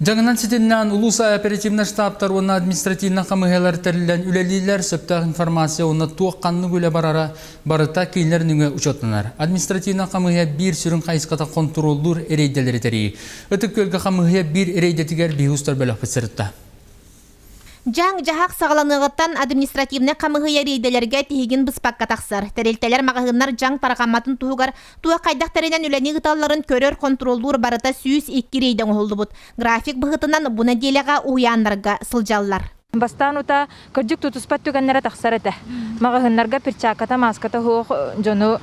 Жаңынан сетиннен улуса оперативна штабтар онна административна камыгелар терилен үлелилер сөптәк информация онна туаққанны гөле барыта кейлер нүңе учотланар. Административна камыге бир сүрін қайысқата контролдур эрейделері тәрі. Өтік көлгі камыге бир эрейдетігер бейхустар бөлі апысырытта. Жаң жахақ сағаланығыттан административны қамығы рейделерге тегін бұспаққа тақсыр. Тәрелтелер мағығынар жаң парағаматын туғар, туа қайдақтарынан үләні ғыталарын көрер контролдур барыта сүйіс екі рейден олды бұд. График бұғытынан бұна делеға уянларға сылжаллар. Бастан ута кырдык тутуспат түгеннәре тахсарыта. Магагыннарга перчаката маската хук жону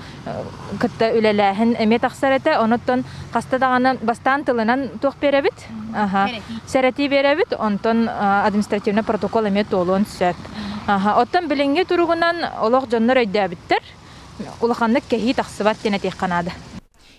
кытта үлеләһен эме тахсарыта. Оноттон кастадаганы бастан тылынан тук беребит. Сәрәти беребит. Онтон административный протокол эме толон сөп. Оттон билинге туругунан олох жоннор өйдөбиттер. Улаханнык кеһи тахсыбат тене текканады.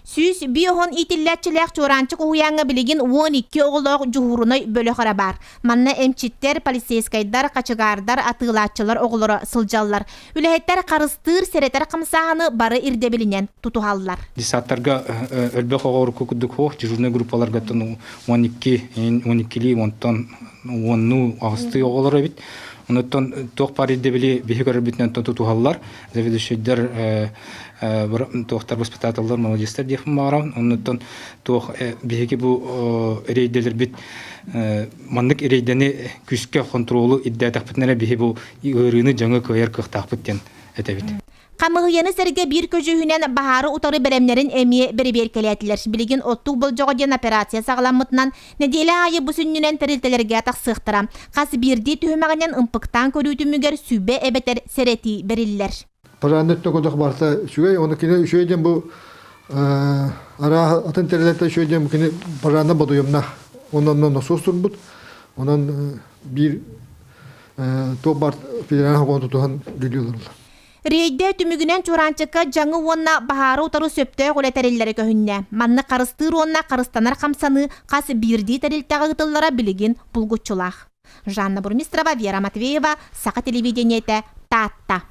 Сүйіс биохон итилләтчіләк чоранчық уяңы білеген 12 оғылық жұғырыны бөлі қара бар. Манна әмчиттер, полицейскайдар, қачыгардар, атылатчылар оғылыры сылжаллар. Үләхеттер қарыстыр сәретер қамсағаны бары ирде білінен тұтуғалылар. Десаттарға өлбек оғыр көкүдік хоқ, дежурный группаларға 12-ли, онтан 10-ну ағысты оғылыры бит. Онтан тоқ пари дебили бихигар битнен тұтуғалылар. Заведушейдер тоқтар воспитателлар, молодецтер дефім мағарам. Онтан тоқ бихиги бұл рейделер бит мандық рейдені күске контролу иддәтақ бітнері бихи бұл үйріні жаңы көйер қықтақ біттен әтәбет. Қамығыяны сәрге бір көжігінен бағары ұтары бәрімлерін әмие бері-бер келетілер. Білген оттық бұл жоғаден операция сағаламытынан неделі айы бұсыннен тәрілтелерге тақсықтыра. Қасы бірді түйімағынан ұмпықтан көрітімігер сүбе әбетер сәреті берілер. Паранетті көдіқ барса шүгей, оны кені шөйден бұл ара атын тәрілетті шөйден кені параны бұдыйымна. Онан насостыр бұд. Онан бір тоқ бар федерал қоны тұтуған дүлілерді. Рейде түмігінен чуранчыққа жаңы онна бағары ұтары сөпті қоле тәрелері көхінне. Манны қарыстыр онна қарыстанар қамсаны қасы бірді тәрелтіға ғытыллара білеген бұлғытчылақ. Жанна Бурмистрова, Вера Матвеева, Сақа телевидениеті, Татта.